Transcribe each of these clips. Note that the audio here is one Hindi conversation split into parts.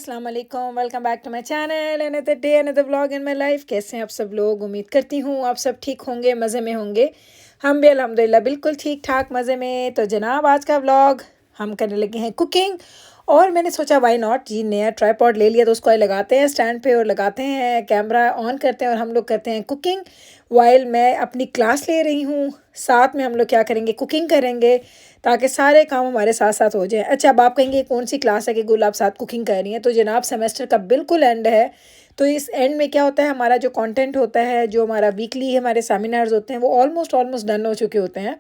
अस्सलाम वालेकुम, welcome back to my channel, another day another vlog in my life. कैसे हैं आप सब लोग? उम्मीद करती हूँ आप सब ठीक होंगे, मज़े में होंगे। हम भी अल्हम्दुलिल्लाह बिल्कुल ठीक ठाक मज़े में। तो जनाब आज का व्लॉग हम करने लगे हैं कुकिंग। और मैंने सोचा वाई नॉट जी, नया ट्राईपॉड ले लिया तो उसको लगाते हैं स्टैंड पे और लगाते हैं कैमरा ऑन करते हैं और हम लोग करते हैं कुकिंग। वाइल मैं अपनी क्लास ले रही हूँ, साथ में हम लोग क्या करेंगे, कुकिंग करेंगे, ताकि सारे काम हमारे साथ साथ हो जाएं। अच्छा, अब आप कहेंगे कौन सी क्लास है कि गुल आप साथ कुकिंग कर रही हैं? तो जनाब सेमेस्टर का बिल्कुल एंड है। तो इस एंड में क्या होता है, हमारा जो कंटेंट होता है, जो हमारा वीकली हमारे सेमिनार्स होते हैं, वो ऑलमोस्ट डन हो चुके होते हैं।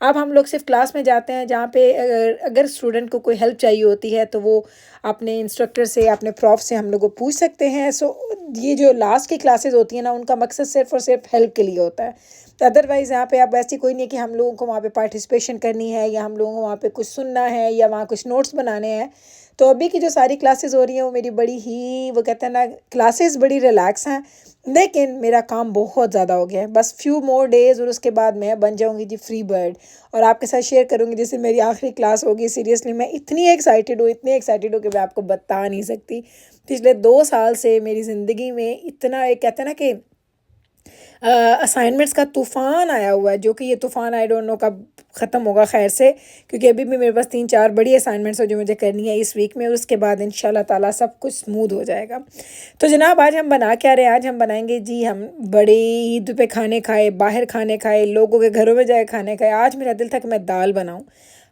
अब हम लोग सिर्फ क्लास में जाते हैं, जहाँ पे अगर स्टूडेंट को कोई हेल्प चाहिए होती है तो वो अपने इंस्ट्रक्टर से, अपने प्रॉफ से हम लोग को पूछ सकते हैं। सो ये जो लास्ट की क्लासेस होती हैं ना, उनका मकसद सिर्फ और सिर्फ हेल्प के लिए होता है। तो अदरवाइज़ यहाँ पे अब ऐसी कोई नहीं है कि हम लोगों को वहाँ पे पार्टिसिपेशन करनी है या हम लोगों को वहाँ पे कुछ सुनना है या वहाँ कुछ नोट्स बनाने हैं। तो अभी की जो सारी क्लासेस हो रही हैं वो मेरी बड़ी ही, वो कहते हैं ना, क्लासेस बड़ी रिलैक्स हैं। लेकिन मेरा काम बहुत ज़्यादा हो गया है, बस फ्यू मोर डेज़ और उसके बाद मैं बन जाऊँगी जी फ्री बर्ड और आपके साथ शेयर करूँगी जैसे मेरी आखिरी क्लास होगी। सीरियसली मैं इतनी एक्साइटेड हूँ, इतनी एक्साइटेड हूँ कि मैं आपको बता नहीं सकती। पिछले 2 साल से मेरी ज़िंदगी में इतना, एक कहते हैं ना कि असाइनमेंट्स का तूफ़ान आया हुआ है, जो कि ये तूफ़ान आई डोंट नो कब ख़त्म होगा खैर से, क्योंकि अभी भी मेरे पास 3-4 बड़ी असाइनमेंट्स हैं जो मुझे करनी है इस वीक में, और उसके बाद इंशाल्लाह ताला सब कुछ स्मूथ हो जाएगा। तो जनाब आज हम बना क्या रहे हैं? आज हम बनाएंगे जी, हम बड़ी ईद पे खाने खाए, बाहर खाने खाए, लोगों के घरों में जाए खाने खाए। आज मेरा दिल था कि मैं दाल बनाऊँ।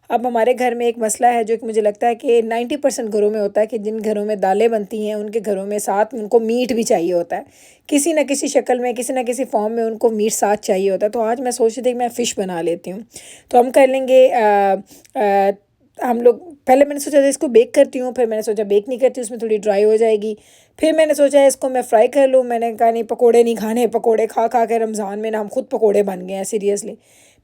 अब हमारे घर में एक मसला है जो कि मुझे लगता है कि 90% घरों में होता है कि जिन घरों में दालें बनती हैं उनके घरों में साथ में उनको मीट भी चाहिए होता है, किसी न किसी शक्ल में, किसी न किसी फॉर्म में उनको मीट साथ चाहिए होता है। तो आज मैं सोच रही थी कि मैं फ़िश बना लेती हूँ। तो हम कर लेंगे हम लोग, पहले मैंने सोचा था इसको बेक करती हूँ, फिर मैंने सोचा बेक नहीं करती, उसमें थोड़ी ड्राई हो जाएगी। फिर मैंने सोचा इसको मैं फ्राई कर लूँ। मैंने कहा नहीं, पकोड़े नहीं खाने, पकोड़े खा खा के रमज़ान में ना हम खुद पकोड़े बन गए हैं सीरियसली।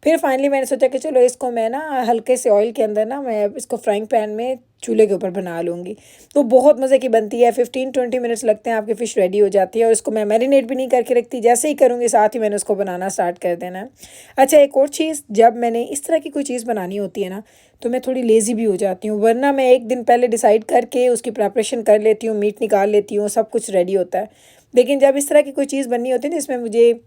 फिर फाइनली मैंने सोचा कि चलो इसको मैं ना हल्के से ऑयल के अंदर ना मैं इसको फ्राइंग पैन में चूल्हे के ऊपर बना लूँगी। तो बहुत मज़े की बनती है, 15-20 मिनट्स लगते हैं, आपकी फ़िश रेडी हो जाती है। और इसको मैं मैरिनेट भी नहीं करके रखती, जैसे ही करूँगी साथ ही मैंने उसको बनाना स्टार्ट कर देना है। अच्छा, एक और चीज़, जब मैंने इस तरह की कोई चीज़ बनानी होती है ना, तो मैं थोड़ी लेज़ी भी हो जाती हूँ, वरना मैं एक दिन पहले डिसाइड करके उसकी प्रिपरेशन कर लेती हूँ, मीट निकाल लेती हूँ, सब कुछ रेडी होता है। लेकिन जब इस तरह की कोई चीज़ बननी होती है ना, जिसमें मुझे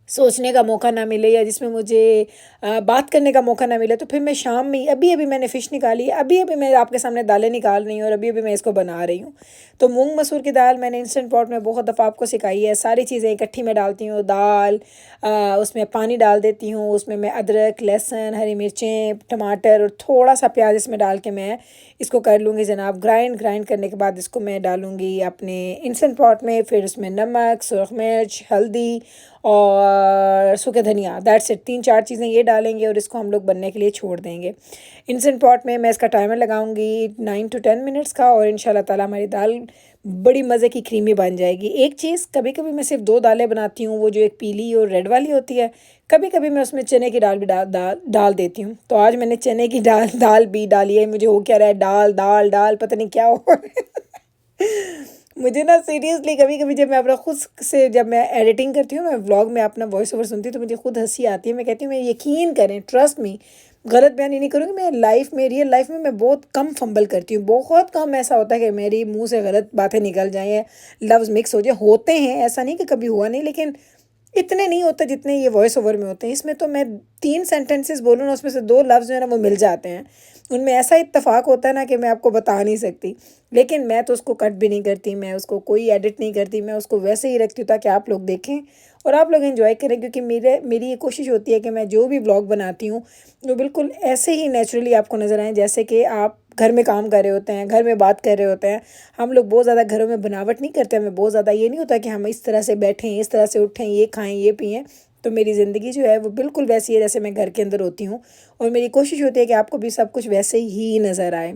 सोचने का मौका ना मिले या जिसमें मुझे बात करने का मौका ना मिले, तो फिर मैं शाम में अभी अभी मैंने फ़िश निकाली, अभी अभी मैं आपके सामने दालें निकाल रही हूँ और अभी अभी मैं इसको बना रही हूँ। तो मूंग मसूर की दाल मैंने इंस्टेंट पॉट में बहुत दफ़ा आपको सिखाई है। सारी चीज़ें इकट्ठी में डालती हूँ, दाल, उसमें पानी डाल देती हूँ, उसमें मैं अदरक, लहसुन, हरी मिर्चें, टमाटर और थोड़ा सा प्याज इसमें डाल के मैं इसको कर लूँगी जनाब ग्राइंड। ग्राइंड करने के बाद इसको मैं डालूँगी अपने इंस्टेंट पॉट में। फिर उसमें नमक, सुरख मिर्च, हल्दी और सूखे धनिया, दैट्स इट। 3-4 चीज़ें ये डालेंगे और इसको हम लोग बनने के लिए छोड़ देंगे। इंस्टेंट पॉट में मैं इसका टाइमर लगाऊंगी 9 to 10 मिनट्स का, और इंशाल्लाह ताला हमारी दाल बड़ी मज़े की क्रीमी बन जाएगी। एक चीज़, कभी कभी मैं सिर्फ 2 दालें बनाती हूँ, वो जो एक पीली और रेड वाली होती है। कभी कभी मैं उसमें चने की दाल भी डाल देती हूँ। तो आज मैंने चने की दाल दाल भी डाली है। मुझे हो क्या रहा है, दाल दाल दाल, पता नहीं क्या हो रहा है। मुझे ना सीरियसली कभी कभी जब मैं अपना खुद से, जब मैं एडिटिंग करती हूँ, मैं व्लॉग में अपना वॉइस ओवर सुनती हूँ, तो मुझे खुद हंसी आती है। मैं कहती हूँ, मैं यकीन करें, ट्रस्ट मी, गलत बयानी नहीं करूँगी, मैं लाइफ में, रियल लाइफ में मैं बहुत कम फंबल करती हूँ। बहुत कम ऐसा होता है कि मेरी मुंह से गलत बातें निकल जाएँ या लफ्ज़ मिक्स हो जाए। होते हैं, ऐसा नहीं कि कभी हुआ नहीं, लेकिन इतने नहीं होते जितने ये वॉइस ओवर में होते हैं। इसमें तो मैं 3 सेंटेंसेस बोलूँ ना, उसमें से 2 लफ्ज़ जो है ना वो मिल जाते हैं। उनमें ऐसा इत्तेफाक होता है ना कि मैं आपको बता नहीं सकती। लेकिन मैं तो उसको कट भी नहीं करती, मैं उसको कोई एडिट नहीं करती, मैं उसको वैसे ही रखती हूँ ताकि आप लोग देखें और आप लोग एंजॉय करें। क्योंकि मेरी ये कोशिश होती है कि मैं जो भी व्लॉग बनाती हूँ वो बिल्कुल ऐसे ही नेचुरली आपको नज़र आएँ, जैसे कि आप घर में काम कर रहे होते हैं, घर में बात कर रहे होते हैं। हम लोग बहुत ज़्यादा घरों में बनावट नहीं करते, हमें बहुत ज़्यादा ये नहीं होता कि हम इस तरह से बैठें, इस तरह से उठें, ये खाएं, ये पिएं। तो मेरी ज़िंदगी जो है वो बिल्कुल वैसी है जैसे मैं घर के अंदर होती हूँ, और मेरी कोशिश होती है कि आपको भी सब कुछ वैसे ही नज़र आए।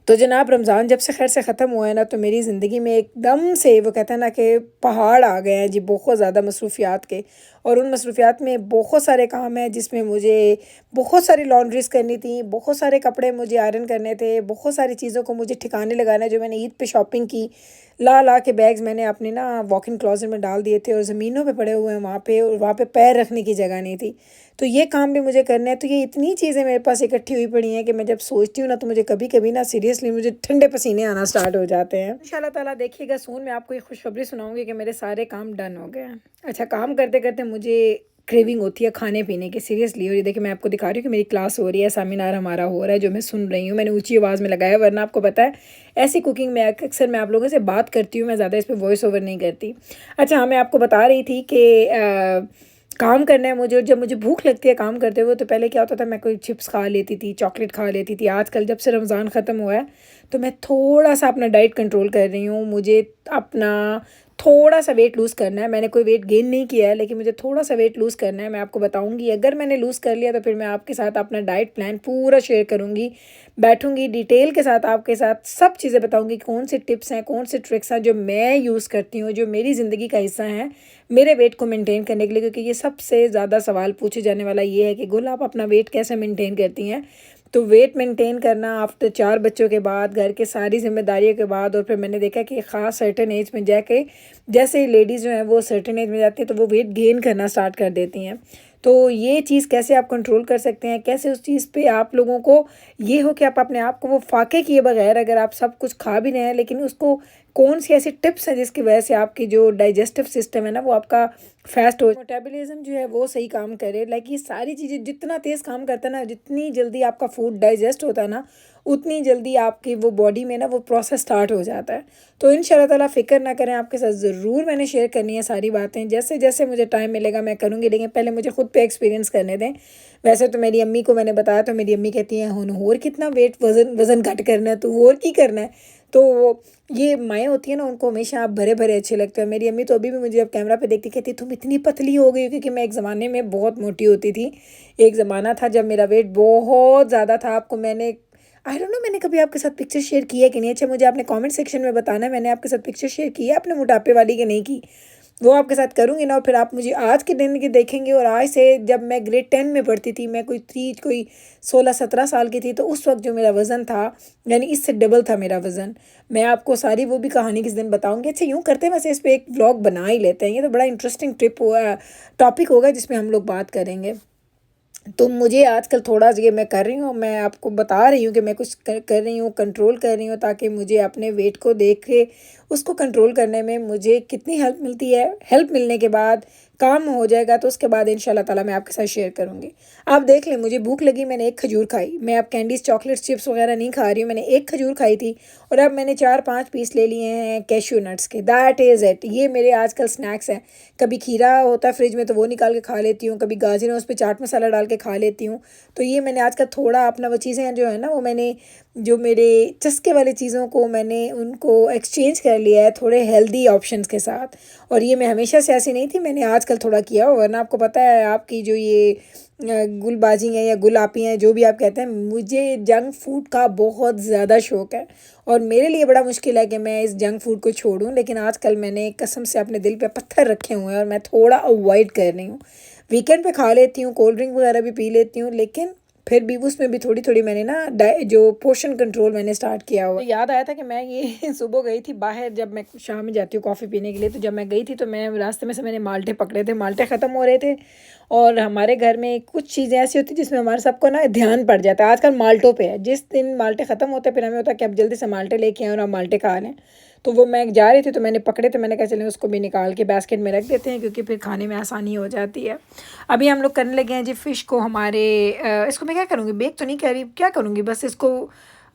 तो जनाब रमज़ान जब से खैर से ख़त्म हुआ है ना, तो मेरी ज़िंदगी में एकदम से, वो कहते हैं ना कि पहाड़ आ गए हैं जी, बहुत ज़्यादा मसरूफ़ियात के। और उन मसरूफ़ियात में बहुत सारे काम हैं जिसमें मुझे बहुत सारी लॉन्ड्रीज़ करनी थी, बहुत सारे कपड़े मुझे आयरन करने थे, बहुत सारी चीज़ों को मुझे ठिकाने लगाना है जो मैंने ईद पे शॉपिंग की। ला ला के बैग्स मैंने अपने ना वॉक इन क्लोजेट में डाल दिए थे और ज़मीनों पे पड़े हुए हैं वहाँ पे, और वहाँ पे पैर रखने की जगह नहीं थी। तो ये काम भी मुझे करना है। तो ये इतनी चीज़ें मेरे पास इकट्ठी हुई पड़ी हैं कि मैं जब सोचती हूँ ना, तो मुझे कभी कभी ना सीरियसली मुझे ठंडे पसीने आना स्टार्ट हो जाते हैं। इंशाल्लाह ताला देखिएगा, सून मैं आपको एक खुशखबरी सुनाऊंगी कि मेरे सारे काम डन हो गए हैं। अच्छा, काम करते करते मुझे क्रेविंग होती है खाने पीने की सीरियसली। और ये देखिए मैं आपको दिखा रही हूँ कि मेरी क्लास हो रही है, सेमिनार हमारा हो रहा है जो मैं सुन रही हूँ। मैंने ऊंची आवाज़ में लगाया, वरना आपको पता है ऐसी कुकिंग में अक्सर मैं आप लोगों से बात करती हूँ, मैं ज़्यादा इस पर वॉइस ओवर नहीं करती। अच्छा हाँ, मैं आपको बता रही थी कि काम करना है मुझे, और जब मुझे भूख लगती है काम करते हुए, तो पहले क्या होता था, मैं कोई चिप्स खा लेती थी, चॉकलेट खा लेती थी। आजकल जब से रमज़ान ख़त्म हुआ है तो मैं थोड़ा सा अपना डाइट कंट्रोल कर रही हूँ। मुझे अपना थोड़ा सा वेट लूज़ करना है। मैंने कोई वेट गेन नहीं किया है, लेकिन मुझे थोड़ा सा वेट लूज़ करना है। मैं आपको बताऊंगी, अगर मैंने लूज़ कर लिया तो फिर मैं आपके साथ अपना डाइट प्लान पूरा शेयर करूंगी, बैठूंगी डिटेल के साथ आपके साथ सब चीज़ें बताऊंगी, कौन सी टिप्स हैं, कौन से ट्रिक्स हैं जो मैं यूज़ करती हूँ, जो मेरी ज़िंदगी का हिस्सा है मेरे वेट को मेंटेन करने के लिए। क्योंकि ये सबसे ज़्यादा सवाल पूछे जाने वाला ये है कि गुल आप अपना वेट कैसे मेंटेन करती हैं। तो वेट मेंटेन करना आफ्टर 4 बच्चों के बाद, घर के सारी जिम्मेदारियों के बाद, और फिर मैंने देखा कि ख़ास सर्टेन एज में जाके, जैसे लेडीज़ जो हैं वो सर्टेन एज में जाती है तो वो वेट गेन करना स्टार्ट कर देती हैं। तो ये चीज़ कैसे आप कंट्रोल कर सकते हैं, कैसे उस चीज़ पे आप लोगों को ये हो कि आप अपने आप को वो फाके किए बगैर, अगर आप सब कुछ खा भी रहे हैं, लेकिन उसको कौन सी ऐसी टिप्स हैं जिसकी वजह से आपकी जो डाइजेस्टिव सिस्टम है ना वो आपका फास्ट हो, मेटाबॉलिज्म जो है वो सही काम करे। लाइक ये सारी चीज़ें जितना तेज़ काम करता है ना, जितनी जल्दी आपका फूड डाइजेस्ट होता है ना, उतनी जल्दी आपकी वो बॉडी में ना वो प्रोसेस स्टार्ट हो जाता है। तो इंशाल्लाह ताला फ़िक्र ना करें, आपके साथ ज़रूर मैंने शेयर करनी है सारी बातें। जैसे जैसे मुझे टाइम मिलेगा मैं करूँगी, लेकिन पहले मुझे खुद पे एक्सपीरियंस करने दें। वैसे तो मेरी अम्मी को मैंने बताया, तो मेरी अम्मी कहती हैं हुन और कितना वेट वज़न वज़न घट करना है, तो और की करना है। तो ये माएँ होती हैं ना, उनको हमेशा आप भरे भरे अच्छे लगते हैं। मेरी अम्मी तो अभी भी मुझे जब कैमरा पे देखती कहती तुम इतनी पतली हो गई हो, क्योंकि मैं एक ज़माने में बहुत मोटी होती थी। एक ज़माना था जब मेरा वेट बहुत ज़्यादा था। आपको मैंने आई डोंट नो मैंने कभी आपके साथ पिक्चर शेयर की है कि नहीं। अच्छा, मुझे आपने कमेंट सेक्शन में बताना है मैंने आपके साथ पिक्चर शेयर की है अपने मोटापे वाली कि नहीं की। वो आपके साथ करूँगी ना, और फिर आप मुझे आज के दिन की देखेंगे। और आज से जब मैं ग्रेड 10 में पढ़ती थी, मैं कोई 16-17 साल की थी, तो उस वक्त जो मेरा वज़न था, यानी इससे डबल था मेरा वज़न। मैं आपको सारी वो भी कहानी किस दिन बताऊंगी। अच्छा, यूँ करते हैं वैसे इस पर एक व्लॉग बना ही लेते हैं, ये तो बड़ा इंटरेस्टिंग टॉपिक होगा जिसमें हम लोग बात करेंगे। तो मुझे आजकल थोड़ा ये मैं कर रही हूँ, मैं आपको बता रही हूँ कि मैं कुछ कर रही हूँ, कंट्रोल कर रही हूँ, ताकि मुझे अपने वेट को देख के उसको कंट्रोल करने में मुझे कितनी हेल्प मिलती है। हेल्प मिलने के बाद काम हो जाएगा, तो उसके बाद इंशाल्लाह ताला मैं आपके साथ शेयर करूँगी। आप देख लें, मुझे भूख लगी, मैंने एक खजूर खाई। मैं अब कैंडीज़, चॉकलेट्स, चिप्स वगैरह नहीं खा रही हूँ, मैंने एक खजूर खाई थी। और अब मैंने 4-5 पीस ले लिए हैं कैश्यू नट्स के। दैट इज़ इट, ये मेरे आजकल स्नैक्स हैं। कभी खीरा होता है फ्रिज में तो वो निकाल के खा लेती हूँ, कभी गाजर है उस पर चाट मसाला डाल के खा लेती हूँ। तो ये मैंने आजकल थोड़ा अपना वो चीज़ें जो है ना, वो मैंने जो मेरे चस्के वाली चीज़ों को मैंने उनको एक्सचेंज कर लिया है थोड़े हेल्दी ऑप्शंस के साथ। और ये मैं हमेशा से ऐसी नहीं थी, मैंने आजकल थोड़ा किया हो। वरना आपको पता है आपकी जो ये गुलबाजी हैं या गुलापी हैं, जो भी आप कहते हैं, मुझे जंक फूड का बहुत ज़्यादा शौक़ है। और मेरे लिए बड़ा मुश्किल है कि मैं इस जंक फूड को छोड़ूं। लेकिन आजकल मैंने कसम से अपने दिल पे पत्थर रखे हुए हैं और मैं थोड़ा अवॉइड कर रही हूँ। वीकेंड पे खा लेती हूँ, कोल्ड ड्रिंक वगैरह भी पी लेती हूँ, लेकिन फिर भी उसमें भी थोड़ी थोड़ी मैंने ना जो पोर्शन कंट्रोल मैंने स्टार्ट किया हुआ। तो याद आया था कि मैं ये सुबह गई थी बाहर, जब मैं शाम में जाती हूँ कॉफ़ी पीने के लिए, तो जब मैं गई थी तो मैं रास्ते में से मैंने माल्टे पकड़े थे, माल्टे ख़त्म हो रहे थे। और हमारे घर में कुछ चीज़ें ऐसी होती जिसमें हमारे सबको ना ध्यान पड़ जाता है। आजकल माल्टों पे है, जिस दिन माल्टे ख़त्म होते हैं फिर हमें होता है कि अब जल्दी से माल्टे लेके आएँ और हम माल्टे खा लें। तो वो मैं जा रही थी तो मैंने पकड़े थे, मैंने कहा चलें उसको भी निकाल के बास्केट में रख देते हैं, क्योंकि फिर खाने में आसानी हो जाती है। अभी हम लोग करने लगे हैं जी फ़िश को। हमारे इसको मैं क्या करूँगी, बेक तो नहीं कर रही, क्या करूँगी, बस इसको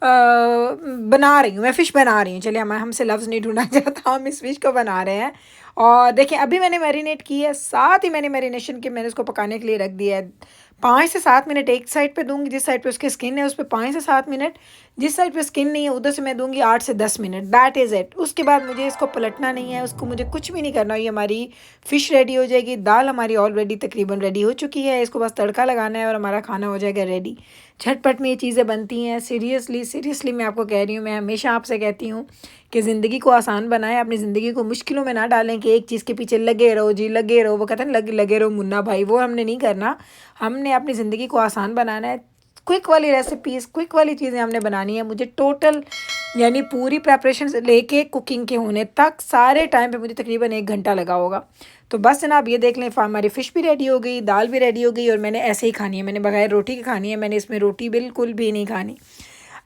बना रही हूँ, मैं फ़िश बना रही हूँ। चलिए हमसे लफ्ज़ नहीं ढूंढा जाता, हम इस फ़िश को बना रहे हैं। और देखिए अभी मैंने मैरिनेट की है, साथ ही मैंने मैरिनेशन के मैंने उसको पकाने के लिए रख दिया है। 5 से 7 मिनट एक साइड पे दूंगी, जिस साइड पे उसकी स्किन है उस पर 5 से 7 मिनट, जिस साइड पे स्किन नहीं है उधर से मैं दूंगी 8 से 10 मिनट। That is it. उसके बाद मुझे इसको पलटना नहीं है, उसको मुझे कुछ भी नहीं करना। ये हमारी फ़िश रेडी हो जाएगी। दाल हमारी ऑलरेडी तकरीबन रेडी हो चुकी है, इसको बस तड़का लगाना है और हमारा खाना हो जाएगा रेडी। झटपट में ये चीज़ें बनती हैं। सीरियसली मैं आपको कह रही हूँ, मैं हमेशा आपसे कहती हूँ कि ज़िंदगी को आसान बनाएं, अपनी ज़िंदगी को मुश्किलों में ना डालें कि एक चीज़ के पीछे लगे रहो जी, लगे रहो। वो कहते हैं लगे रहो मुन्ना भाई, वो हमने नहीं करना। हमने अपनी ज़िंदगी को आसान बनाना है। क्विक वाली रेसिपीज़, क्विक वाली चीज़ें हमने बनानी है। मुझे टोटल यानी पूरी प्रेपरेशन से लेके कुकिंग के होने तक सारे टाइम पे मुझे तकरीबन 1 घंटा लगा होगा। तो बस जनाब ये देख लें, हमारी फ़िश भी रेडी हो गई, दाल भी रेडी हो गई और मैंने ऐसे ही खानी है, मैंने बगैर रोटी के खानी है, मैंने इसमें रोटी बिल्कुल भी नहीं खानी।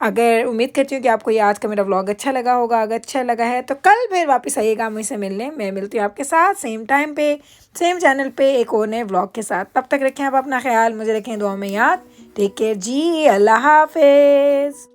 अगर उम्मीद करती हूँ कि आपको ये आज का मेरा व्लॉग अच्छा लगा होगा। अगर अच्छा लगा है तो कल फिर वापस आइएगा मुझसे मिलने। मैं मिलती हूँ आपके साथ सेम टाइम पे, सेम चैनल पे एक और नए व्लॉग के साथ। तब तक रखें आप अपना ख्याल, मुझे रखें दुआ में याद। टेक केयर जी, अल्लाह हाफिज़।